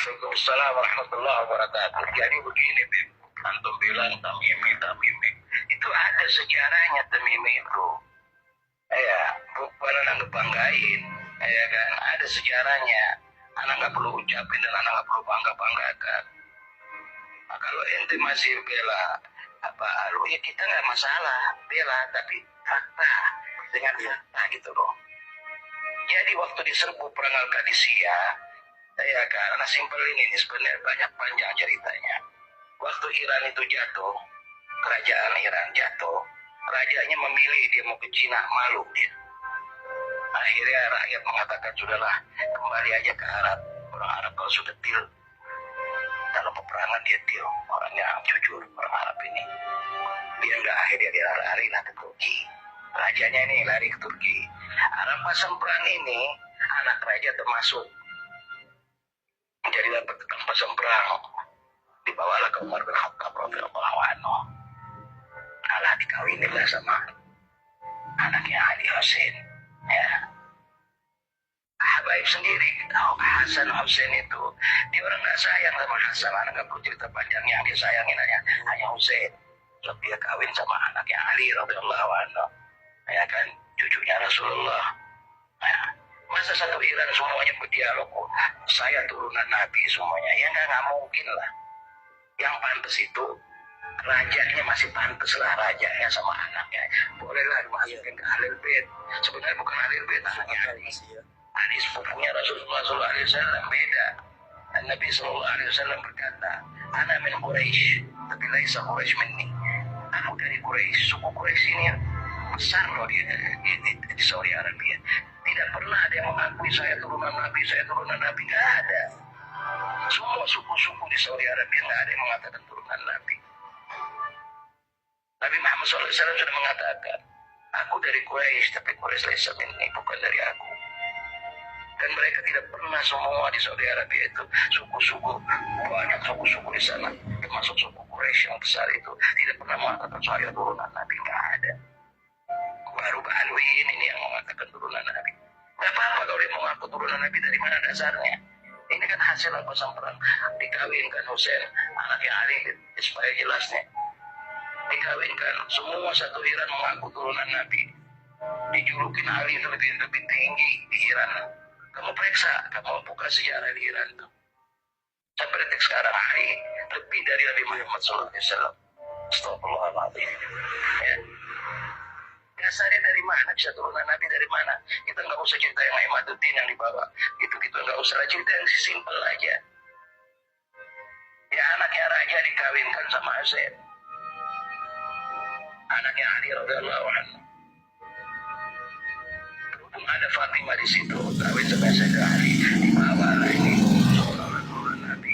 Waalaikumsalam warahmatullahi wabarakatuh. Jadi begini, Bim. Antum bilang Tamimi, Tamimi. Itu ada sejarahnya Tamimi itu. Ya, bukan anak ngebanggain. Ya kan, ada sejarahnya. Anak nggak perlu ucapin dan anak nggak perlu bangga-banggakan. Nah, kalau ente masih bela apa lu ya kita nggak masalah bela, tapi fakta dengan fakta gitu loh. Jadi waktu diserbu perang Al-Qadisiyah, ya karena simpel ini sebenarnya banyak panjang ceritanya. Waktu Iran itu jatuh, kerajaan Iran jatuh, rajanya memilih dia mau ke Cina, malu dia. Akhirnya rakyat mengatakan sudahlah kembali aja ke Arab. Orang Arab kalau sudah deal dalam peperangan dia deal, orangnya jujur orang Arab ini. Dia nggak, akhirnya dia lari lah ke Turki. Rajanya ini lari ke Turki. Rampasan perang ini anak raja termasuk. Jadi dapat rampasan perang, dibawalah ke Umar bin Khattab radhiyallahu anhu. Alah dikawinilah sama anaknya Ali Hussein. Ya. Habaib sendiri, tahu Hasan Hussein itu dia orang nggak sayang sama Hasan, anak nggak perlu cerita panjang, yang dia sayangin hanya Hussein. Sebab dia kawin sama anaknya Ali radhiyallahu anhu. Ya kan, cucunya Rasulullah. Ya. Masa satu Iran semuanya berdialog, saya turunan Nabi semuanya, ya nggak mungkin lah. Yang pantas itu rajanya masih pantas lah, rajanya sama anaknya bolehlah dimasukin ke Ahlul Bait. Sebenarnya bukan Ahlul Bait, anaknya Ali. Ali sepupunya Rasulullah SAW beda. Dan Nabi SAW berkata, "Ana min Quraisy, tapi laisa Quraisy minni." Aku dari Quraisy, suku Quraisy ini yang besar loh di Saudi Arabia. Tidak pernah ada yang mengakui saya turunan Nabi, saya turunan Nabi, nggak ada. Semua suku-suku di Saudi Arabia nggak ada yang mengatakan turunan Nabi. Nabi Muhammad SAW sudah mengatakan, aku dari Quraisy, tapi Quraisy laisa minni, bukan dari aku. Dan mereka tidak pernah semua di Saudi Arabia itu suku-suku, banyak suku-suku di sana, termasuk suku Quraisy yang besar itu, tidak pernah mengatakan saya turunan Nabi, nggak ada. Baru Alwin ini yang mengatakan turunan Nabi. Gak apa-apa kalau dia mengaku turunan Nabi, dari mana dasarnya? Ini kan hasil rampasan perang. Dikawinkan Hussein, anaknya Ali, supaya jelasnya. Dikawinkan, semua satu Iran mengaku turunan Nabi. Dijulukin Ali itu lebih tinggi di Iran. Kamu periksa, kamu buka sejarah di Iran tuh. Sampai detik sekarang Ali lebih dari Nabi Muhammad SAW. Astagfirullahaladzim. Ya. Dasarnya dari mana, bisa turunan Nabi dari mana? Kita nggak usah cerita yang Imaduddin yang dibawa, gitu-gitu nggak usah, cerita yang simpel aja. Ya anaknya raja dikawinkan sama Hussein, anaknya Ali radhiyallahu anhu. Berhubung ada Fatimah di situ, kawin sama Sayyidina Ali, dibawa lah ini seolah-olah turunan Nabi.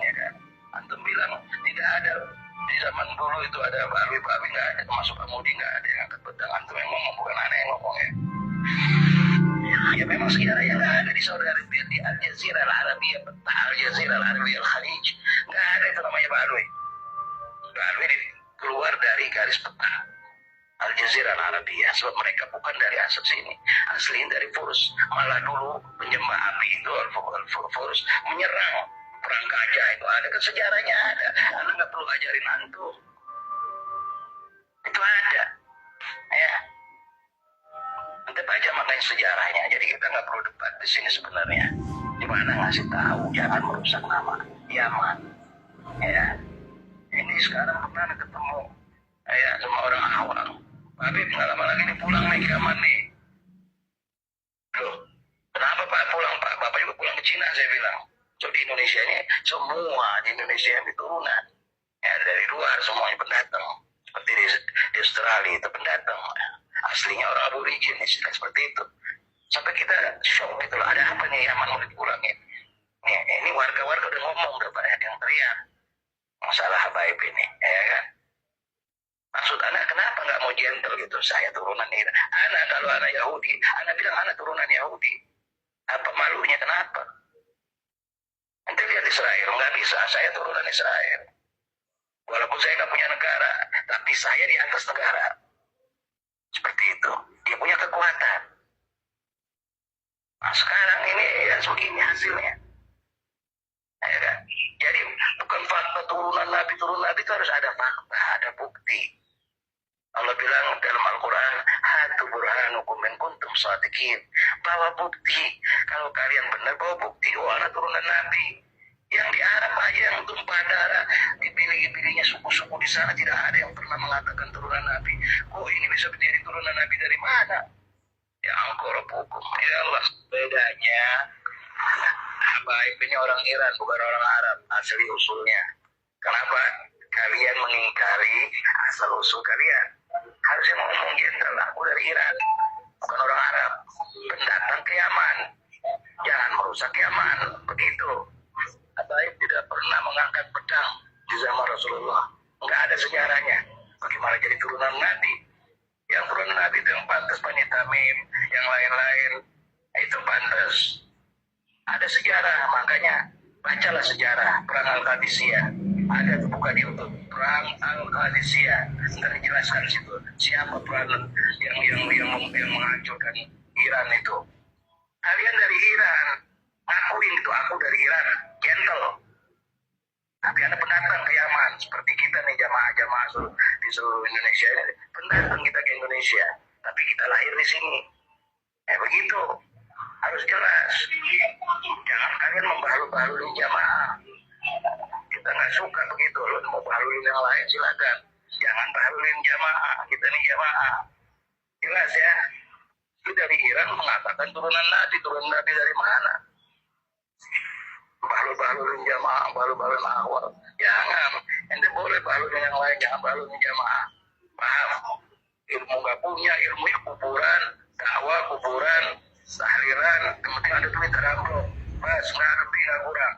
Ya kan? Antum bilang tidak ada. Di zaman dulu itu ada babi-babi, nggak ada, termasuk Pemudi nggak ada yang angkat pedang. Antum yang ngomong, bukan aneh yang ngomong ya. Ya memang sejarahnya nggak ada di Saudi Arabia, di Al Jazeera Al Arabia, peta Al Jazeera Al Arabia Al Khalij, nggak ada itu namanya Balwi. Balwi keluar dari garis peta Al Jazeera Al Arabia, sebab mereka bukan dari asal sini, aslinya dari Furs. Malah dulu penyembah api itu Furs menyerang. Perang gajah itu ada, kan sejarahnya ada. Anda nggak perlu ajarin antum. Itu ada. Ya. Nanti baca makanya sejarahnya. Jadi kita nggak perlu debat di sini sebenarnya. Gimana ngasih tahu, jangan merusak nama Yaman. Ya. Ini sekarang pernah ketemu ya sama orang awam. Habib nggak lama lagi nih pulang nih ke Yaman nih. Loh, kenapa Pak pulang Pak? Bapak juga pulang ke Cina, saya bilang. So di Indonesia ini, semua di Indonesia yang diturunan. Ya dari luar semuanya pendatang. Seperti di Australia itu pendatang. Aslinya orang aborigin, istilah seperti itu. Sampai kita shock gitu loh, ada apa nih Yaman mau dipulangin. Ini warga-warga udah ngomong, udah banyak yang teriak. Masalah habaib ini, ya kan. Maksud anak kenapa nggak mau gentle gitu? Saya turunan ini. Anak kalau anak Yahudi, anak bilang anak turunan Yahudi. Apa malunya kenapa? Nanti lihat Israel, nggak bisa, saya turunan Israel. Walaupun saya nggak punya negara, tapi saya di atas negara. Seperti itu, dia punya kekuatan. Nah sekarang ini ya begini hasilnya. Ya kan? Jadi bukan fakta turunan Nabi itu harus ada fakta, ada bukti. Allah bilang dalam Al-Quran, hatu burhanukum in kuntum shadiqin. Bawa bukti. Kalau kalian benar, bawa bukti. Oh, anak turunan Nabi. Yang di Arab aja yang tumpah darah, dipilih-pilihnya suku-suku di sana tidak ada yang pernah mengatakan turunan Nabi. Oh, ini bisa berdiri turunan Nabi dari mana? Ya angkor hukum. Ya Allah, bedanya Habaib ini orang Iran, bukan orang Arab, asli usulnya. Kenapa kalian mengingkari asal usul kalian? Harusnya ngomong jenderal, aku dari Iran, bukan orang Arab, pendatang ke Yaman, jangan merusak Yaman, begitu. Habaib tidak pernah mengangkat pedang di zaman Rasulullah, nggak ada sejarahnya. Bagaimana jadi turunan Nabi? Yang turunan Nabi itu yang pantas Bani Tamim, yang lain-lain itu pantas. Ada sejarah, makanya bacalah sejarah Perang Al-Qadisiyah. Ada buku di YouTube, Perang Al-Qadisiyah. Dan dijelaskan situ siapa peran yang menghancurkan Iran itu. Kalian dari Iran, ngakuin itu aku dari Iran, gentle. Tapi ada pendatang ke Yaman, seperti kita nih jamaah-jamaah di seluruh Indonesia ini. Pendatang kita ke Indonesia, tapi kita lahir di sini. Begitu. Harus jelas. Jangan kalian membahalu-bahalu jamaah. Kita nggak suka begitu. Lo mau bahalulin yang lain silakan. Jangan bahalulin jamaah. Kita nih jamaah. Jelas ya. Itu dari Iran mengatakan turunan Nabi dari mana? Bahalulin jamaah, bahalulin awal. Jangan. Ente boleh bahalulin yang lain, jangan bahalulin jamaah. Paham? Ilmu nggak punya, ilmu kuburan, dakwah kuburan, tahlilan, kemudian ada duit amplop, mas nggak lebih nggak kurang,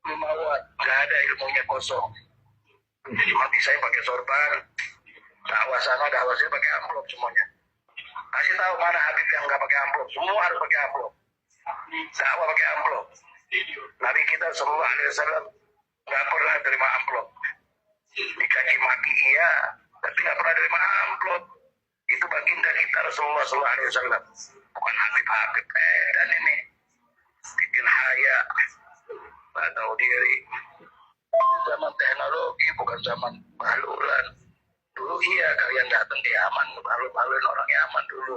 5 watt, nggak ada, ilmunya kosong. Jadi mati saya pakai sorban, dakwah sana, dakwah sini pakai amplop semuanya. Kasih tahu mana Habib yang nggak pakai amplop, semua harus pakai amplop. Dakwah pakai amplop. Nabi kita Sallallahu Alaihi Wasallam nggak pernah terima amplop. Dikaki maki iya, tapi nggak pernah terima amplop. Itu baginda kita Rasulullah Sallallahu Alaihi Wasallam. Bukan Habib dan ini bikin haya, nggak tahu diri. Zaman teknologi bukan zaman bahalulan. Dulu iya kalian datang ke Yaman, bahalulin orang Yaman dulu.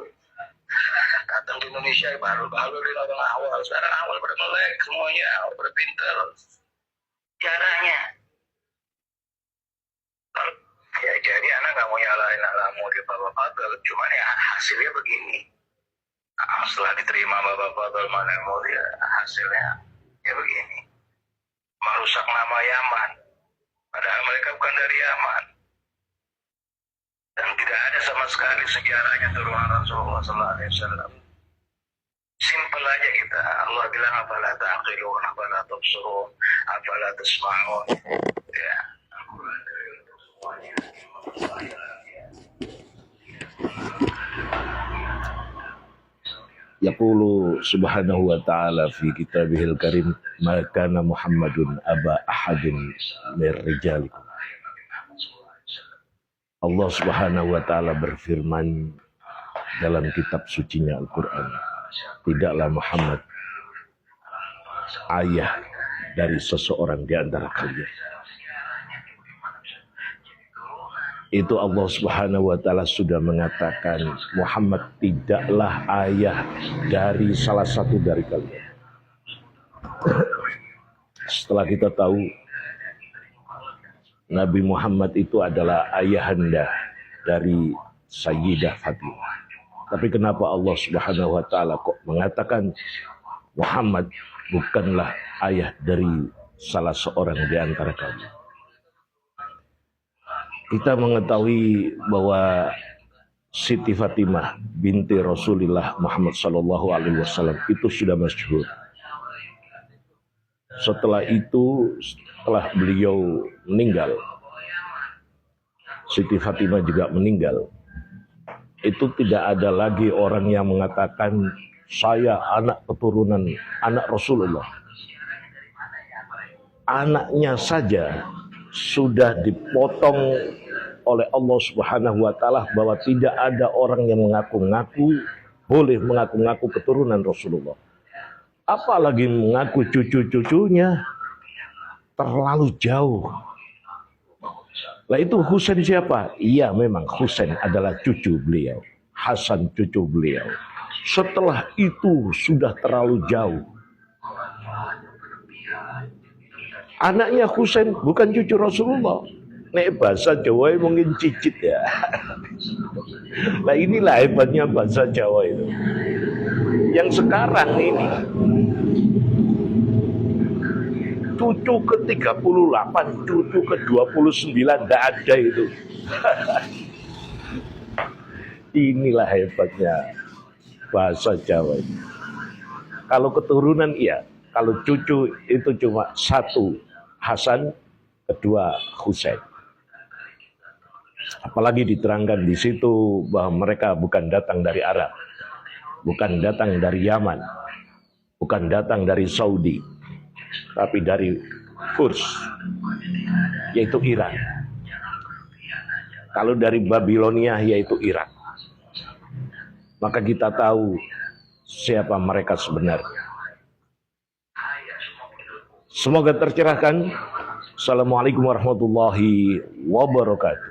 Datang ke Indonesia, bahalulin orang awal. Sekarang awal pada melek semuanya, awal pada pintar. Caranya. Ya jadi anak nggak mau nyalain alamu di Bapak Fadl, cuman ya hasilnya begini. Setelah diterima Bapak Fadl mana mau dia hasilnya ya begini. Merusak nama Yaman, padahal mereka bukan dari Yaman. Dan tidak ada sama sekali sejarahnya turunan Rasulullah Sallallahu Alaihi Wasallam. Simpel aja kita. Allah bilang afala ta'qilun, afala tubsirun, afala tasma'un. Ya. Yaqulu subhanahu wa ta'ala fi kitabihil karim ma kana Muhammadun aba ahadin min rijalikum. Allah subhanahu wa ta'ala berfirman dalam kitab sucinya Al-Quran, tidaklah Muhammad ayah dari seseorang di antara kalian. Itu Allah subhanahu wa ta'ala sudah mengatakan Muhammad tidaklah ayah dari salah satu dari kalian. Setelah kita tahu Nabi Muhammad itu adalah ayahanda dari Sayyidah Fatimah. Tapi kenapa Allah subhanahu wa ta'ala kok mengatakan Muhammad bukanlah ayah dari salah seorang di antara kalian? Kita mengetahui bahwa Siti Fatimah binti Rasulullah Muhammad sallallahu alaihi wasallam itu sudah masyhur. Setelah itu, setelah beliau meninggal, Siti Fatimah juga meninggal. Itu tidak ada lagi orang yang mengatakan saya anak keturunan anak Rasulullah. Anaknya saja sudah dipotong oleh Allah subhanahu wa ta'ala bahwa tidak ada orang yang mengaku-ngaku boleh mengaku-ngaku keturunan Rasulullah. apalagi mengaku cucu-cucunya, terlalu jauh. Lah itu Husain siapa? Iya, memang Husain adalah cucu beliau, Hasan cucu beliau. Setelah itu sudah terlalu jauh. Anaknya Husain bukan cucu Rasulullah. Nek bahasa Jawa mungkin cicit ya. Nah inilah hebatnya bahasa Jawa itu. Yang sekarang ini cucu ke-38, cucu ke-29 tidak ada itu. Inilah hebatnya bahasa Jawa ini. Kalau keturunan iya, kalau cucu itu cuma satu, Hasan, kedua Husain. Apalagi diterangkan di situ bahwa mereka bukan datang dari Arab, bukan datang dari Yaman, bukan datang dari Saudi, tapi dari Furs, yaitu Iran. Kalau dari Babilonia, yaitu Irak. Maka kita tahu siapa mereka sebenarnya. Semoga tercerahkan. Assalamualaikum warahmatullahi wabarakatuh.